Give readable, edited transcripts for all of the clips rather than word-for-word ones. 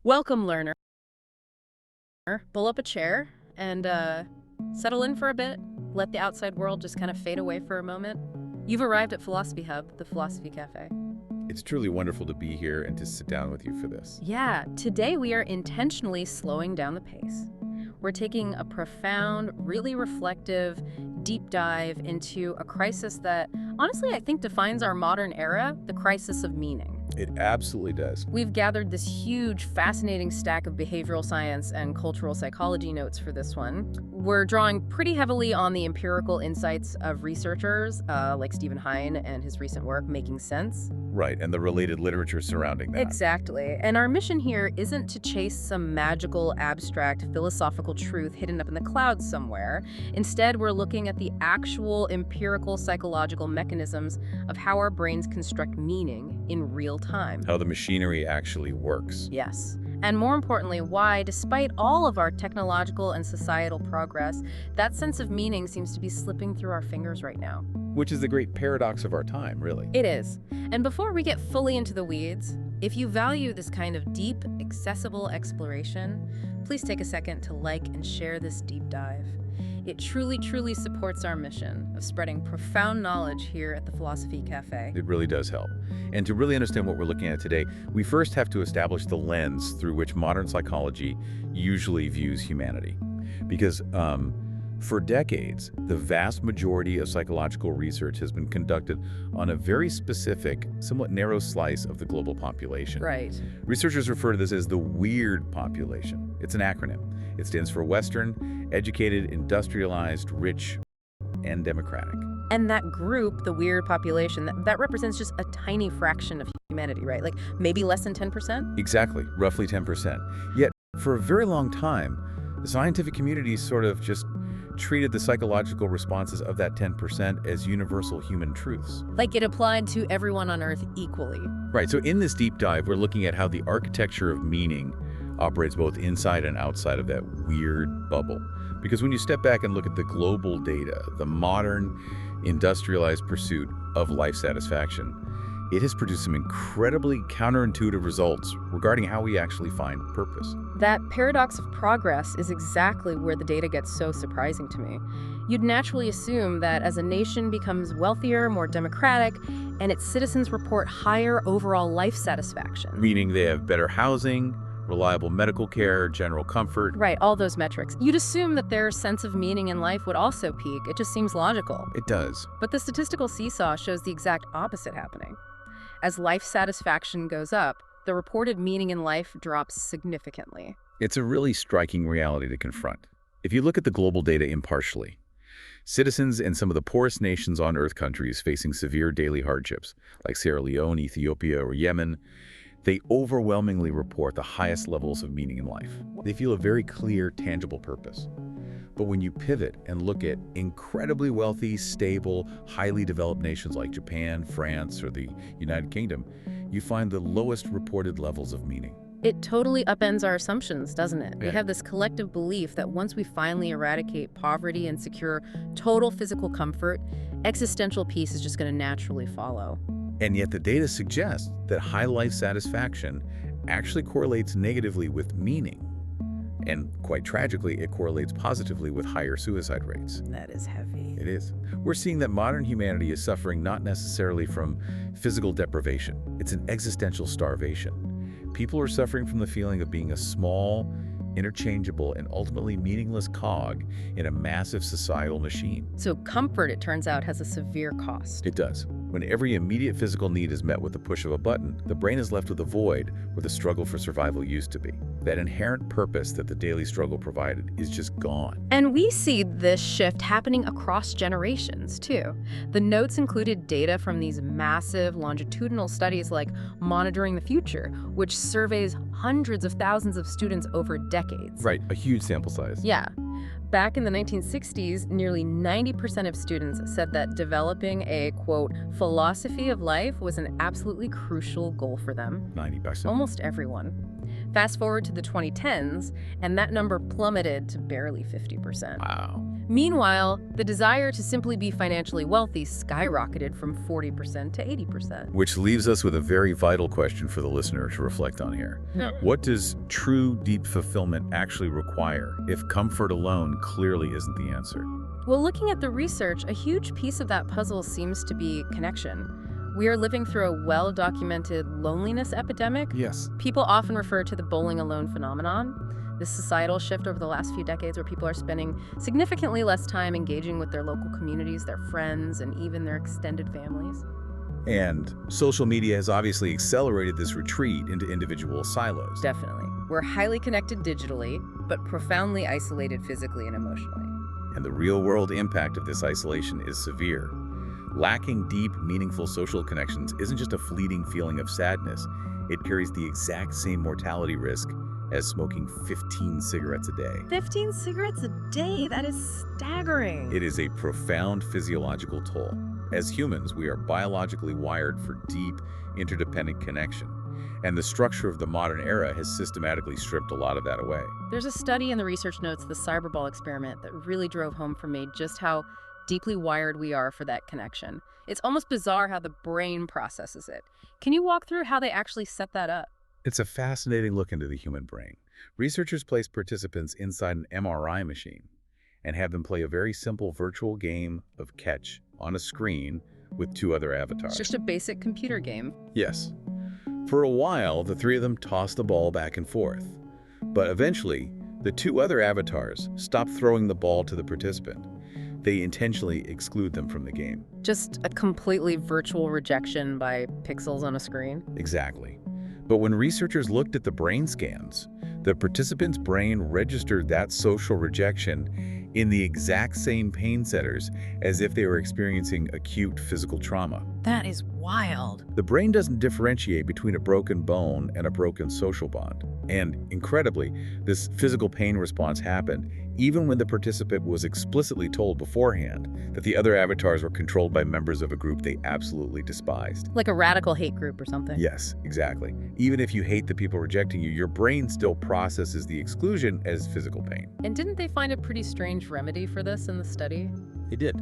Welcome, learner. Pull up a chair and settle in for a bit. Let the outside world just kind of fade away for a moment. You've arrived at Philosophy Hub, the Philosophy Cafe. It's truly wonderful to be here and to sit down with you for this. Yeah, today we are intentionally slowing down the pace. We're taking a profound, really reflective, deep dive into a crisis that, honestly, I think defines our modern era, the crisis of meaning. It absolutely does. We've gathered this huge, fascinating stack of behavioral science and cultural psychology notes for this one. We're drawing pretty heavily on the empirical insights of researchers like Stephen Hine and his recent work, Making Sense. Right, and the related literature surrounding that. Exactly. And our mission here isn't to chase some magical, abstract, philosophical truth hidden up in the clouds somewhere. Instead, we're looking at the actual empirical psychological mechanisms of how our brains construct meaning in real time. How the machinery actually works. Yes. And more importantly, why, despite all of our technological and societal progress, that sense of meaning seems to be slipping through our fingers right now. Which is the great paradox of our time, really. It is. And before we get fully into the weeds, if you value this kind of deep, accessible exploration, please take a second to like and share this deep dive. It truly, truly supports our mission of spreading profound knowledge here at the Philosophy Cafe. It really does help. And to really understand what we're looking at today, we first have to establish the lens through which modern psychology usually views humanity. Because for decades, the vast majority of psychological research has been conducted on a very specific, somewhat narrow slice of the global population. Right. Researchers refer to this as the weird population. It's an acronym. It stands for Western, educated, industrialized, rich, and democratic. And that group, the weird population, that represents just a tiny fraction of humanity, right? Like maybe less than 10%? Exactly, roughly 10%. Yet, for a very long time, the scientific community sort of just treated the psychological responses of that 10% as universal human truths. Like it applied to everyone on Earth equally. Right, so in this deep dive, we're looking at how the architecture of meaning operates both inside and outside of that weird bubble. Because when you step back and look at the global data, the modern, industrialized pursuit of life satisfaction, it has produced some incredibly counterintuitive results regarding how we actually find purpose. That paradox of progress is exactly where the data gets so surprising to me. You'd naturally assume that as a nation becomes wealthier, more democratic, and its citizens report higher overall life satisfaction. Meaning they have better housing, reliable medical care, general comfort. Right, all those metrics. You'd assume that their sense of meaning in life would also peak. It just seems logical. It does. But the statistical seesaw shows the exact opposite happening. As life satisfaction goes up, the reported meaning in life drops significantly. It's a really striking reality to confront. If you look at the global data impartially, citizens in some of the poorest nations on Earth countries facing severe daily hardships, like Sierra Leone, Ethiopia, or Yemen, they overwhelmingly report the highest levels of meaning in life. They feel a very clear, tangible purpose. But when you pivot and look at incredibly wealthy, stable, highly developed nations like Japan, France, or the United Kingdom, you find the lowest reported levels of meaning. It totally upends our assumptions, doesn't it? Yeah. We have this collective belief that once we finally eradicate poverty and secure total physical comfort, existential peace is just going to naturally follow. And yet the data suggests that high life satisfaction actually correlates negatively with meaning. And quite tragically, it correlates positively with higher suicide rates. That is heavy. It is. We're seeing that modern humanity is suffering not necessarily from physical deprivation. It's an existential starvation. People are suffering from the feeling of being a small, interchangeable, and ultimately meaningless cog in a massive societal machine. So comfort, it turns out, has a severe cost. It does. When every immediate physical need is met with the push of a button, the brain is left with a void where the struggle for survival used to be. That inherent purpose that the daily struggle provided is just gone. And we see this shift happening across generations, too. The notes included data from these massive longitudinal studies like Monitoring the Future, which surveys hundreds of thousands of students over decades. Right, a huge sample size. Yeah. Back in the 1960s, nearly 90% of students said that developing a, quote, philosophy of life was an absolutely crucial goal for them. 90%. Almost everyone. Fast forward to the 2010s, and that number plummeted to barely 50%. Wow. Meanwhile, the desire to simply be financially wealthy skyrocketed from 40% to 80%. Which leaves us with a very vital question for the listener to reflect on here. What does true deep fulfillment actually require if comfort alone clearly isn't the answer? Well, looking at the research, a huge piece of that puzzle seems to be connection. We are living through a well-documented loneliness epidemic. Yes. People often refer to the bowling alone phenomenon, this societal shift over the last few decades where people are spending significantly less time engaging with their local communities, their friends, and even their extended families. And social media has obviously accelerated this retreat into individual silos. Definitely. We're highly connected digitally, but profoundly isolated physically and emotionally. And the real-world impact of this isolation is severe. Lacking deep, meaningful social connections isn't just a fleeting feeling of sadness. It carries the exact same mortality risk as smoking 15 cigarettes a day. 15 cigarettes a day? That is staggering. It is a profound physiological toll. As humans, we are biologically wired for deep, interdependent connection. And the structure of the modern era has systematically stripped a lot of that away. There's a study in the research notes, the Cyberball experiment, that really drove home for me just how deeply wired we are for that connection. It's almost bizarre how the brain processes it. Can you walk through how they actually set that up? It's a fascinating look into the human brain. Researchers place participants inside an MRI machine and have them play a very simple virtual game of catch on a screen with two other avatars. It's just a basic computer game. Yes. For a while, the three of them tossed the ball back and forth. But eventually, the two other avatars stopped throwing the ball to the participant. They intentionally exclude them from the game. Just a completely virtual rejection by pixels on a screen? Exactly. But when researchers looked at the brain scans, the participant's brain registered that social rejection in the exact same pain centers as if they were experiencing acute physical trauma. That is wild. The brain doesn't differentiate between a broken bone and a broken social bond. And incredibly, this physical pain response happened even when the participant was explicitly told beforehand that the other avatars were controlled by members of a group they absolutely despised. Like a radical hate group or something. Yes, exactly. Even if you hate the people rejecting you, your brain still processes the exclusion as physical pain. And didn't they find a pretty strange remedy for this in the study? They did.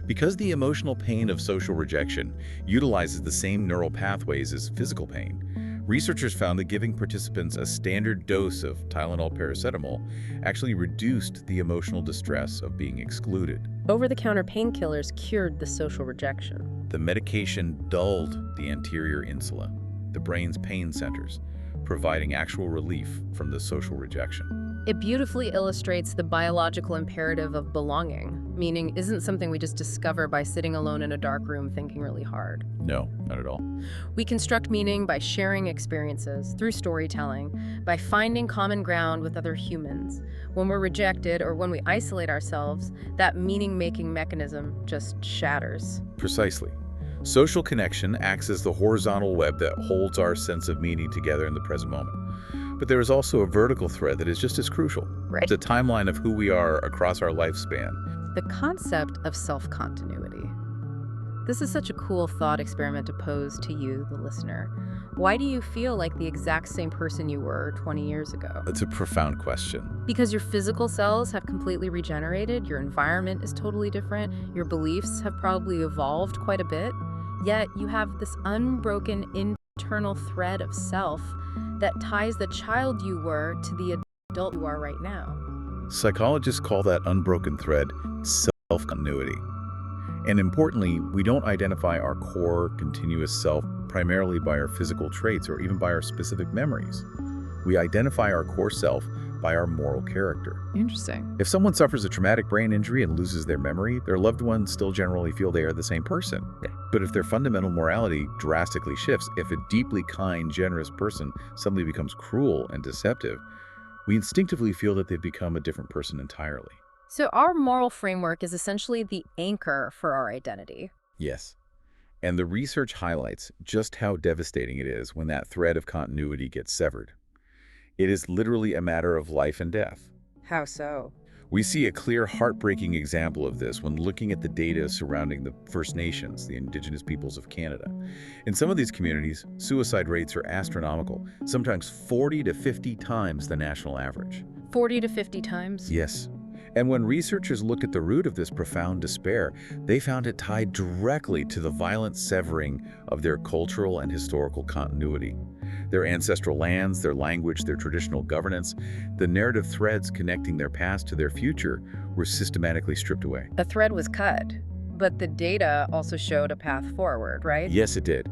Because the emotional pain of social rejection utilizes the same neural pathways as physical pain, researchers found that giving participants a standard dose of Tylenol paracetamol actually reduced the emotional distress of being excluded. Over-the-counter painkillers cured the social rejection. The medication dulled the anterior insula, the brain's pain centers, providing actual relief from the social rejection. It beautifully illustrates the biological imperative of belonging, meaning isn't something we just discover by sitting alone in a dark room thinking really hard. No, not at all. We construct meaning by sharing experiences, through storytelling, by finding common ground with other humans. When we're rejected or when we isolate ourselves, that meaning-making mechanism just shatters. Precisely. Social connection acts as the horizontal web that holds our sense of meaning together in the present moment. But there is also a vertical thread that is just as crucial. Right. It's a timeline of who we are across our lifespan. The concept of self-continuity. This is such a cool thought experiment to pose to you, the listener. Why do you feel like the exact same person you were 20 years ago? It's a profound question. Because your physical cells have completely regenerated, your environment is totally different, your beliefs have probably evolved quite a bit, yet you have this unbroken internal thread of self that ties the child you were to the adult you are right now. Psychologists call that unbroken thread self-continuity. And importantly, we don't identify our core, continuous self primarily by our physical traits or even by our specific memories. We identify our core self by our moral character. Interesting. If someone suffers a traumatic brain injury and loses their memory, their loved ones still generally feel they are the same person. Okay. But if their fundamental morality drastically shifts, if a deeply kind, generous person suddenly becomes cruel and deceptive, we instinctively feel that they've become a different person entirely. So our moral framework is essentially the anchor for our identity. Yes. And the research highlights just how devastating it is when that thread of continuity gets severed. It is literally a matter of life and death. How so? We see a clear, heartbreaking example of this when looking at the data surrounding the First Nations, the indigenous peoples of Canada. In some of these communities, suicide rates are astronomical, sometimes 40 to 50 times the national average. 40 to 50 times? Yes. And when researchers looked at the root of this profound despair, they found it tied directly to the violent severing of their cultural and historical continuity. Their ancestral lands, their language, their traditional governance, the narrative threads connecting their past to their future were systematically stripped away. A thread was cut, but the data also showed a path forward, right? Yes, it did.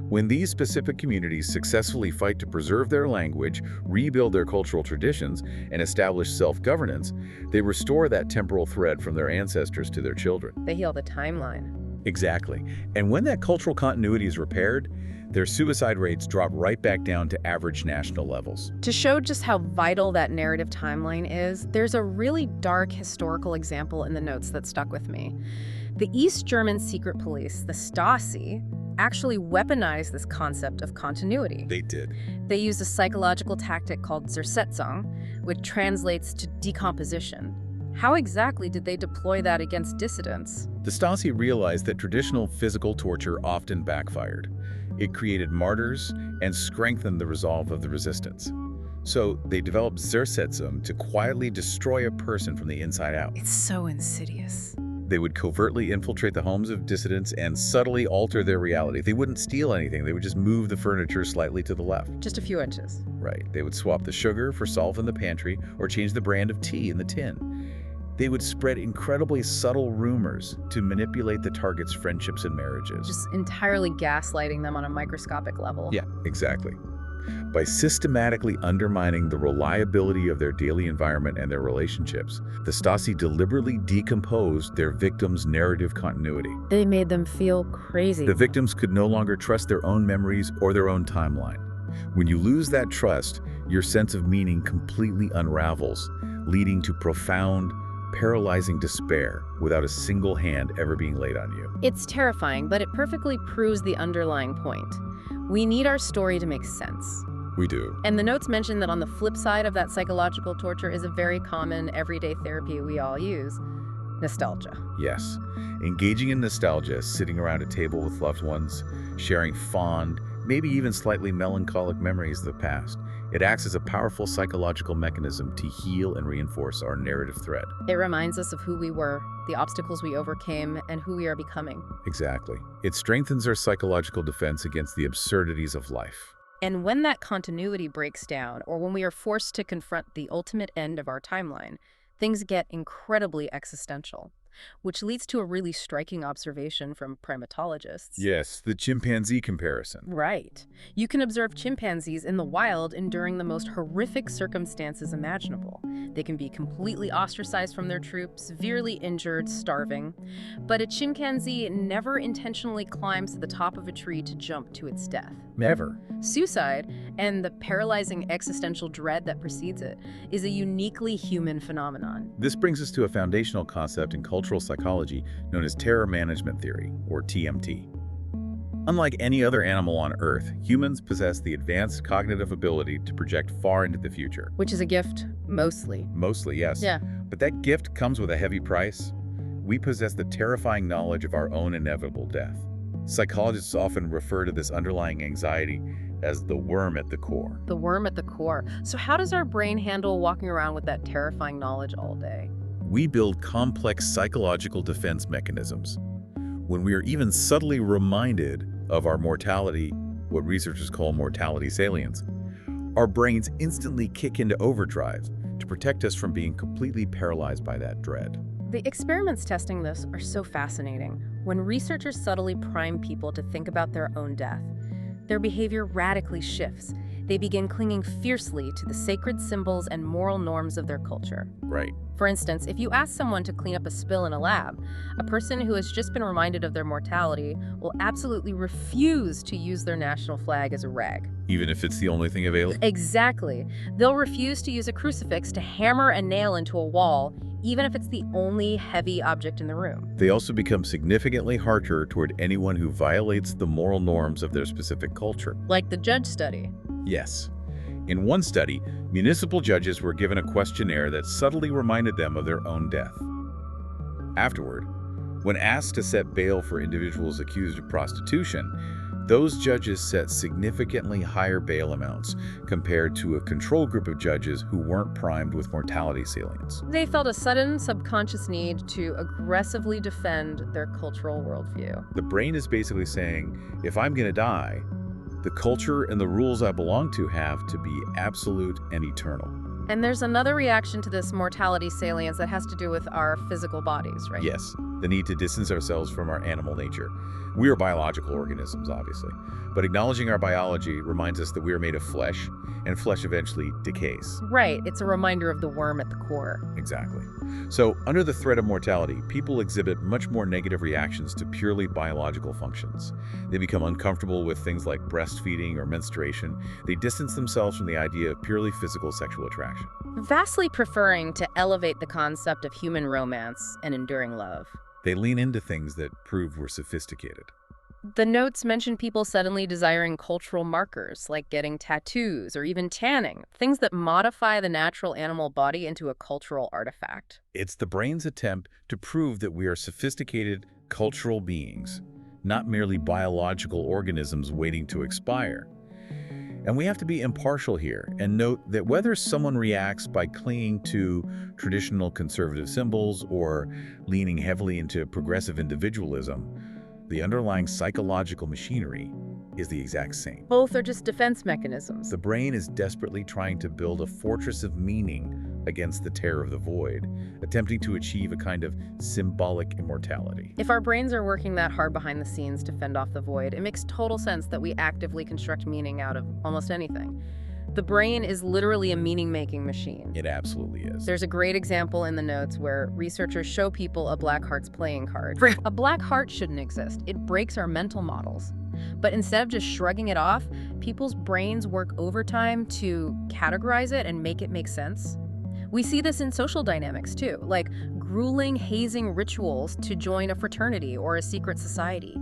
When these specific communities successfully fight to preserve their language, rebuild their cultural traditions, and establish self-governance, they restore that temporal thread from their ancestors to their children. They heal the timeline. Exactly. And when that cultural continuity is repaired, their suicide rates drop right back down to average national levels. To show just how vital that narrative timeline is, there's a really dark historical example in the notes that stuck with me. The East German secret police, the Stasi, actually weaponized this concept of continuity. They did. They used a psychological tactic called Zersetzung, which translates to decomposition. How exactly did they deploy that against dissidents? The Stasi realized that traditional physical torture often backfired. It created martyrs and strengthened the resolve of the resistance. So they developed Zersetzung to quietly destroy a person from the inside out. It's so insidious. They would covertly infiltrate the homes of dissidents and subtly alter their reality. They wouldn't steal anything. They would just move the furniture slightly to the left. Just a few inches. Right. They would swap the sugar for salt in the pantry or change the brand of tea in the tin. They would spread incredibly subtle rumors to manipulate the target's friendships and marriages. Just entirely gaslighting them on a microscopic level. Yeah, exactly. By systematically undermining the reliability of their daily environment and their relationships, the Stasi deliberately decomposed their victims' narrative continuity. They made them feel crazy. The victims could no longer trust their own memories or their own timeline. When you lose that trust, your sense of meaning completely unravels, leading to profound, paralyzing despair without a single hand ever being laid on you. It's terrifying, but it perfectly proves the underlying point. We need our story to make sense. We do. And the notes mention that on the flip side of that psychological torture is a very common everyday therapy we all use: nostalgia. Yes. Engaging in nostalgia, sitting around a table with loved ones, sharing fond, maybe even slightly melancholic memories of the past. It acts as a powerful psychological mechanism to heal and reinforce our narrative thread. It reminds us of who we were, the obstacles we overcame, and who we are becoming. Exactly. It strengthens our psychological defense against the absurdities of life. And when that continuity breaks down, or when we are forced to confront the ultimate end of our timeline, things get incredibly existential, which leads to a really striking observation from primatologists. Yes, the chimpanzee comparison. Right. You can observe chimpanzees in the wild enduring the most horrific circumstances imaginable. They can be completely ostracized from their troop, severely injured, starving. But a chimpanzee never intentionally climbs to the top of a tree to jump to its death. Never. Suicide, and the paralyzing existential dread that precedes it, is a uniquely human phenomenon. This brings us to a foundational concept in cultural psychology known as terror management theory, or TMT. Unlike any other animal on Earth, humans possess the advanced cognitive ability to project far into the future. Which is a gift, mostly. Mostly, yes. Yeah. But that gift comes with a heavy price. We possess the terrifying knowledge of our own inevitable death. Psychologists often refer to this underlying anxiety as the worm at the core. The worm at the core. So how does our brain handle walking around with that terrifying knowledge all day? We build complex psychological defense mechanisms. When we are even subtly reminded of our mortality, what researchers call mortality salience, our brains instantly kick into overdrive to protect us from being completely paralyzed by that dread. The experiments testing this are so fascinating. When researchers subtly prime people to think about their own death, their behavior radically shifts. They begin clinging fiercely to the sacred symbols and moral norms of their culture. Right. For instance, if you ask someone to clean up a spill in a lab, a person who has just been reminded of their mortality will absolutely refuse to use their national flag as a rag. Even if it's the only thing available? Exactly. They'll refuse to use a crucifix to hammer a nail into a wall, even if it's the only heavy object in the room. They also become significantly harsher toward anyone who violates the moral norms of their specific culture. Like the judge study. Yes. In one study, municipal judges were given a questionnaire that subtly reminded them of their own death. Afterward, when asked to set bail for individuals accused of prostitution, Those judges set significantly higher bail amounts compared to a control group of judges who weren't primed with mortality salience. They felt a sudden subconscious need to aggressively defend their cultural worldview. The brain is basically saying, if I'm going to die, the culture and the rules I belong to have to be absolute and eternal. And there's another reaction to this mortality salience that has to do with our physical bodies, right? Yes, the need to distance ourselves from our animal nature. We are biological organisms, obviously, but acknowledging our biology reminds us that we are made of flesh, and flesh eventually decays. Right, it's a reminder of the worm at the core. Exactly. So, under the threat of mortality, people exhibit much more negative reactions to purely biological functions. They become uncomfortable with things like breastfeeding or menstruation. They distance themselves from the idea of purely physical sexual attraction. Vastly preferring to elevate the concept of human romance and enduring love. They lean into things that proved were sophisticated. The notes mention people suddenly desiring cultural markers, like getting tattoos or even tanning, things that modify the natural animal body into a cultural artifact. It's the brain's attempt to prove that we are sophisticated cultural beings, not merely biological organisms waiting to expire. And we have to be impartial here and note that whether someone reacts by clinging to traditional conservative symbols or leaning heavily into progressive individualism, the underlying psychological machinery is the exact same. Both are just defense mechanisms. The brain is desperately trying to build a fortress of meaning against the terror of the void, attempting to achieve a kind of symbolic immortality. If our brains are working that hard behind the scenes to fend off the void, it makes total sense that we actively construct meaning out of almost anything. The brain is literally a meaning-making machine. It absolutely is. There's a great example in the notes where researchers show people a black heart's playing card. A black heart shouldn't exist. It breaks our mental models. But instead of just shrugging it off, people's brains work overtime to categorize it and make it make sense. We see this in social dynamics too, like grueling, hazing rituals to join a fraternity or a secret society.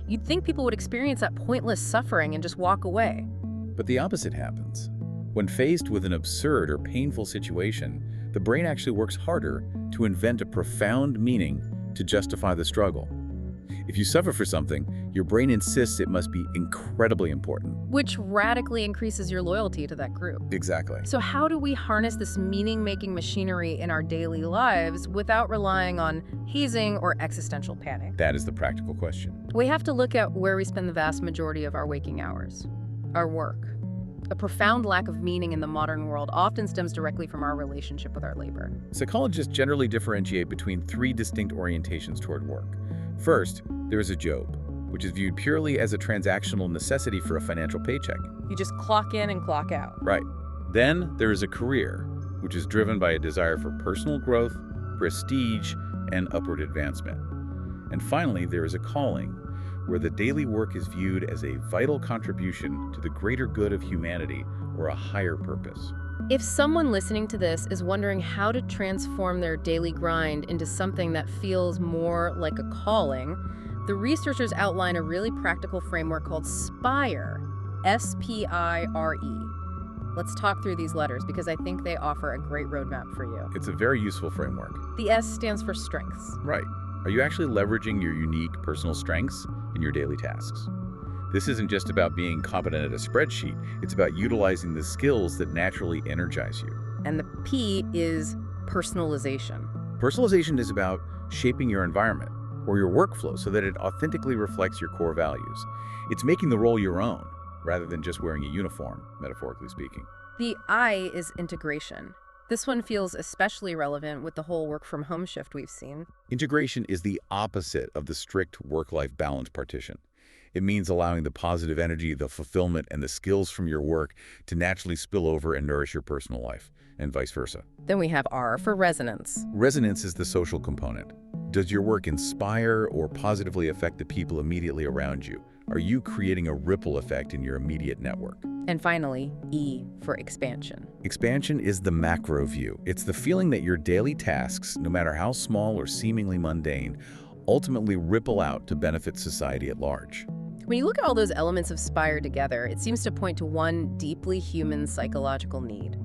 You'd think people would experience that pointless suffering and just walk away. But the opposite happens. When faced with an absurd or painful situation, the brain actually works harder to invent a profound meaning to justify the struggle. If you suffer for something, your brain insists it must be incredibly important. Which radically increases your loyalty to that group. Exactly. So how do we harness this meaning-making machinery in our daily lives without relying on hazing or existential panic? That is the practical question. We have to look at where we spend the vast majority of our waking hours. Our work. A profound lack of meaning in the modern world often stems directly from our relationship with our labor. Psychologists generally differentiate between three distinct orientations toward work. First, there is a job, which is viewed purely as a transactional necessity for a financial paycheck. You just clock in and clock out. Right. Then there is a career, which is driven by a desire for personal growth, prestige, and upward advancement. And finally, there is a calling, where the daily work is viewed as a vital contribution to the greater good of humanity or a higher purpose. If someone listening to this is wondering how to transform their daily grind into something that feels more like a calling, the researchers outline a really practical framework called SPIRE, S-P-I-R-E. Let's talk through these letters because I think they offer a great roadmap for you. It's a very useful framework. The S stands for strengths. Right. Are you actually leveraging your unique personal strengths in your daily tasks? This isn't just about being competent at a spreadsheet. It's about utilizing the skills that naturally energize you. And the P is personalization. Personalization is about shaping your environment or your workflow so that it authentically reflects your core values. It's making the role your own rather than just wearing a uniform, metaphorically speaking. The I is integration. This one feels especially relevant with the whole work-from-home shift we've seen. Integration is the opposite of the strict work-life balance partition. It means allowing the positive energy, the fulfillment, and the skills from your work to naturally spill over and nourish your personal life, and vice versa. Then we have R for resonance. Resonance is the social component. Does your work inspire or positively affect the people immediately around you? Are you creating a ripple effect in your immediate network? And finally, E for expansion. Expansion is the macro view. It's the feeling that your daily tasks, no matter how small or seemingly mundane, ultimately ripple out to benefit society at large. When you look at all those elements of SPIRE together, it seems to point to one deeply human psychological need.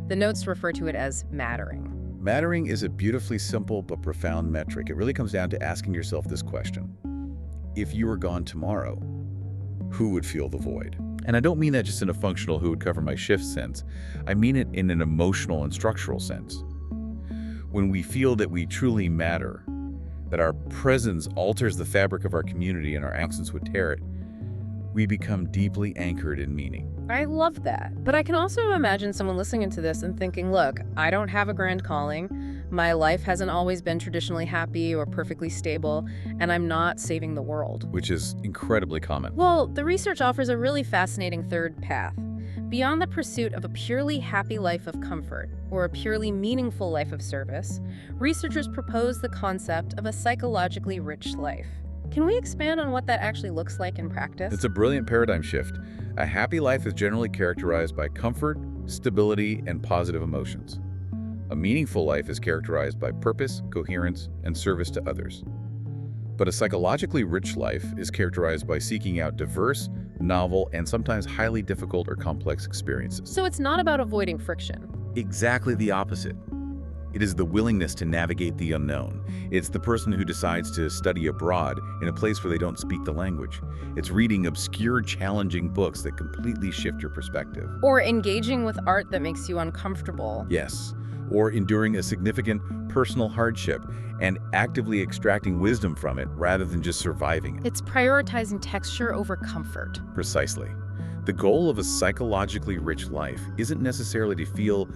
The notes refer to it as mattering. Mattering is a beautifully simple but profound metric. It really comes down to asking yourself this question. If you were gone tomorrow, who would feel the void? And I don't mean that just in a functional who would cover my shift sense. I mean it in an emotional and structural sense. When we feel that we truly matter, that our presence alters the fabric of our community and our absence would tear it, we become deeply anchored in meaning. I love that. But I can also imagine someone listening to this and thinking, look, I don't have a grand calling. My life hasn't always been traditionally happy or perfectly stable, and I'm not saving the world. Which is incredibly common. Well, the research offers a really fascinating third path. Beyond the pursuit of a purely happy life of comfort or a purely meaningful life of service, researchers propose the concept of a psychologically rich life. Can we expand on what that actually looks like in practice? It's a brilliant paradigm shift. A happy life is generally characterized by comfort, stability, and positive emotions. A meaningful life is characterized by purpose, coherence, and service to others. But a psychologically rich life is characterized by seeking out diverse, novel, and sometimes highly difficult or complex experiences. So it's not about avoiding friction. Exactly the opposite. It is the willingness to navigate the unknown. It's the person who decides to study abroad in a place where they don't speak the language. It's reading obscure, challenging books that completely shift your perspective. Or engaging with art that makes you uncomfortable. Yes. Or enduring a significant personal hardship and actively extracting wisdom from it rather than just surviving it. It's prioritizing texture over comfort. Precisely. The goal of a psychologically rich life isn't necessarily to feel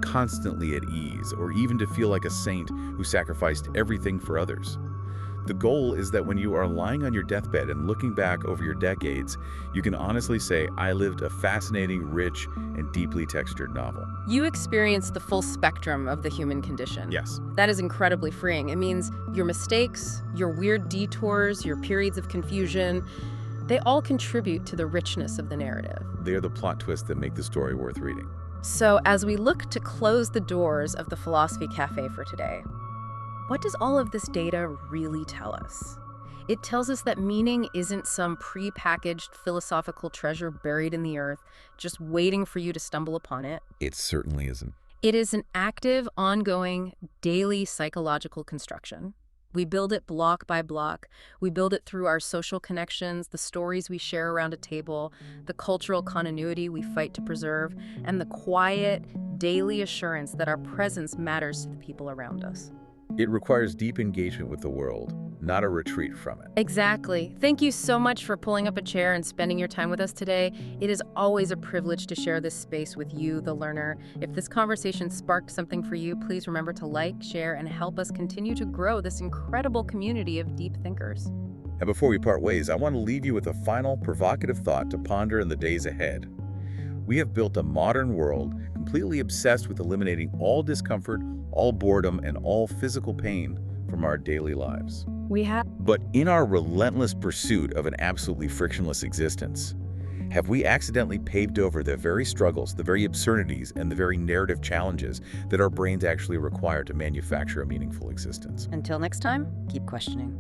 constantly at ease or even to feel like a saint who sacrificed everything for others. The goal is that when you are lying on your deathbed and looking back over your decades, you can honestly say, I lived a fascinating, rich, and deeply textured novel. You experience the full spectrum of the human condition. Yes. That is incredibly freeing. It means your mistakes, your weird detours, your periods of confusion, they all contribute to the richness of the narrative. They are the plot twists that make the story worth reading. So as we look to close the doors of the Philosophy Cafe for today, what does all of this data really tell us? It tells us that meaning isn't some pre-packaged philosophical treasure buried in the earth, just waiting for you to stumble upon it. It certainly isn't. It is an active, ongoing, daily psychological construction. We build it block by block. We build it through our social connections, the stories we share around a table, the cultural continuity we fight to preserve, and the quiet, daily assurance that our presence matters to the people around us. It requires deep engagement with the world, not a retreat from it. Exactly. Thank you so much for pulling up a chair and spending your time with us today. It is always a privilege to share this space with you, the learner. If this conversation sparked something for you, please remember to like, share, and help us continue to grow this incredible community of deep thinkers. And before we part ways, I want to leave you with a final provocative thought to ponder in the days ahead. We have built a modern world completely obsessed with eliminating all discomfort, all boredom, and all physical pain from our daily lives. But in our relentless pursuit of an absolutely frictionless existence, have we accidentally paved over the very struggles, the very absurdities, and the very narrative challenges that our brains actually require to manufacture a meaningful existence? Until next time, keep questioning.